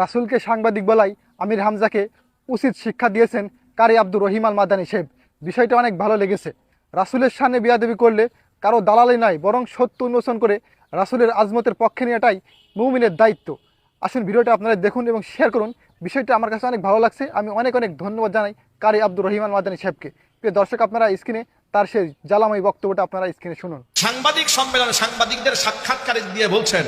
রাসূলকে সাংবাদিক বলাই আমির হামজাকে উচিত শিক্ষা দিয়েছেন কারি আব্দুর রহিম আল মাদানী সাহেব। বিষয়টা অনেক ভালো লেগেছে। রাসূলের সামনে বিয়াদবি করলে কারো দালালি নয়, বরং সত্য উন্মোচন করে রাসূলের আজমতের পক্ষে নেওয়াটাই মুমিনের দায়িত্ব। আসুন ভিডিওটা আপনারা দেখুন এবং শেয়ার করুন। বিষয়টা আমার কাছে অনেক ভালো লাগছে। আমি অনেক অনেক ধন্যবাদ জানাই কারি আব্দুর রহিম আল মাদানী সাহেবকে। প্রিয় দর্শক, আপনারা স্ক্রিনে তার সেই জ্বালাময়ী বক্তব্যটা আপনারা স্ক্রিনে শুনুন। সাংবাদিক সম্মেলনে সাংবাদিকদের সাক্ষাৎকার দিয়ে বলছেন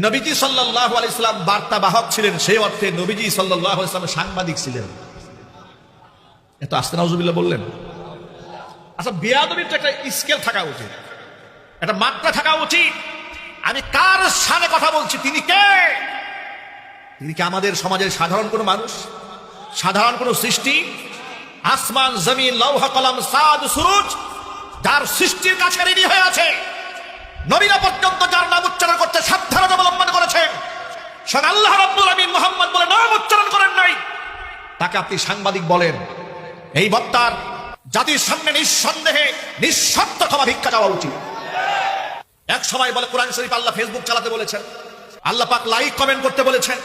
নবীজি সাল্লাল্লাহু আলাইহি সাল্লাম বার্তাবাহক ছিলেন, সেই অর্থে নবীজি সাল্লাল্লাহু আলাইহি সাল্লাম সাংবাদিক ছিলেন। এত আস্তে নাউজুবিল্লাহ বললেন। আচ্ছা, বেয়াদবির তো একটা স্কেল থাকা উচিত, একটা মাত্রা থাকা উচিত। আমি কার সামনে কথা বলছি? তিনি কে? তিনি কি আমাদের সমাজের সাধারণ কোনো মানুষ, সাধারণ কোনো সৃষ্টি? আসমান, জমিন, লৌহ কলম, সাদ, সুরুজ, যার সৃষ্টির কাছে রেডি হয়ে আছে, নবীরা পর্যন্ত যার নাম উচ্চারণ করতে সাবধানতা অবলম্বন করেছেন, স্বয়ং আল্লাহ রাব্বুল আমিন মুহাম্মদ বলে নাম উচ্চারণ করেন নাই, তাকে আপনি সাংবাদিক বলেন? এই বক্তার জাতির সামনে নিঃসন্দেহে নিঃশর্ত ক্ষমা ভিক্ষা চাওয়া উচিত। এক সময় বলে কোরআন শরীফ আল্লাহ ফেসবুক চালাতে বলেছেন, আল্লাহ পাক লাইক কমেন্ট করতে বলেছেন।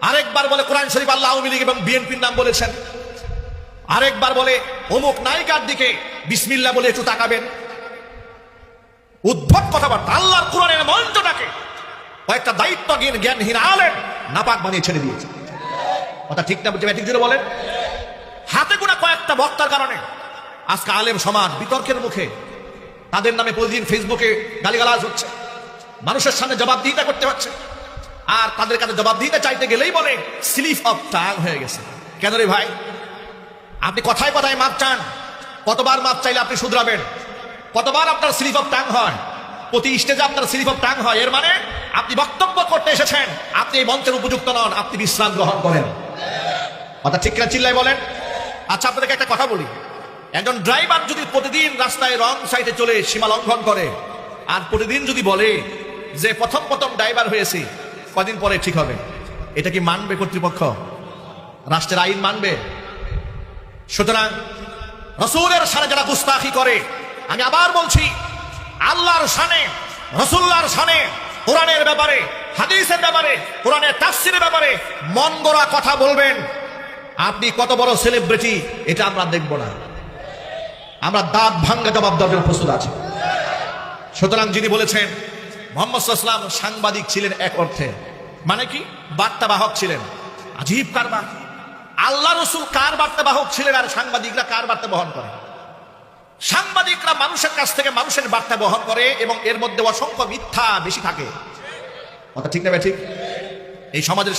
আরেকবার বলে কোরআন শরীফ আল্লাহ আওয়ামী লীগ এবং বিএনপির নাম বলেছেন। আরেকবার বলে অমুক নায়িকার দিকে বিসমিল্লাহ বলে একটু তাকাবেন। উদ্ভট কথাবার্তা। আল্লাহর কোরআনের মঞ্চটাকে কয়েকটা দায়িত্বজ্ঞান জ্ঞানহীন আলেম নাপাক বানিয়ে ছেড়ে দিয়েছে। কথা ঠিক না? ঠিক জুড়ে বলেন। হাতে গোনা কয়েকটা বক্তার কারণে আজকে আলেম সমাজ বিতর্কের মুখে। তাদের নামে প্রতিদিন ফেসবুকে গালিগালাজ হচ্ছে, মানুষের সামনে জবাবদিহিতা করতে হচ্ছে। আর তাদের কাছে জবাবদিহিতা চাইতে গেলেই বলে স্লিপ অফ টাং হয়ে গেছে। কেন রে ভাই? আপনি কথায় কথায় মাপ চান, কতবার মাপ চাইলে আপনি শুধরাবেন? কতবার আপনার স্লিপ অফ টাং হয়? প্রতি স্টেজে আপনার স্লিপ অফ টাং হয়। এর মানে আপনি বক্তব্য করতে এসেছেন, আপনি এই মঞ্চের উপযুক্ত নন, আপনি বিশ্রাম গ্রহণ করেন। কথা ঠিক না? চিল্লাই বলেন। আচ্ছা, আপনাদেরকে একটা কথা বলি। একজন ড্রাইভার যদি প্রতিদিন রাস্তায় রং সাইডে চলে সীমা লঙ্ঘন করে, আর প্রতিদিন যদি বলে যে প্রথম প্রথম ড্রাইভার হয়েছে, কদিন পরে ঠিক হবে, এটা কি মানবে কর্তৃপক্ষ? রাষ্ট্রের আইন মানবে? সুতরাং রাসূলের শানে যারা গুস্তাখি করে, আমি আবার বলছি, আল্লাহর শানে, রাসূলুল্লাহর শানে, কোরআনের ব্যাপারে, হাদিসের ব্যাপারে, কোরআনের তাফসীরের ব্যাপারে মন গড়া কথা বলবেন, আপনি কত বড় সেলিব্রিটি এটা আমরা দেখব না। আমরা দাঁত ভাঙ্গা জবাব দেওয়ার জন্য প্রস্তুত আছি। সুতরাং যিনি বলেছেন মুহাম্মদ সাল্লাল্লাহু আলাইহি ওয়াসাল্লাম সাংবাদিক ছিলেন, এক অর্থে মানে কি? বার্তাবাহক ছিলেন। আজীব কারবার। আল্লাহ রসুল কার বার্তাবাহক ছিলেন আর সাংবাদিকরা কার বার্তা বহন করে? সাংবাদিকরা মানুষের কাছ থেকে মানুষের বার্তা বহন করে এবং এর মধ্যে অসংখ্য মিথ্যা বেশি থাকে। কথা ঠিক না? ঠিক। এই সমাজের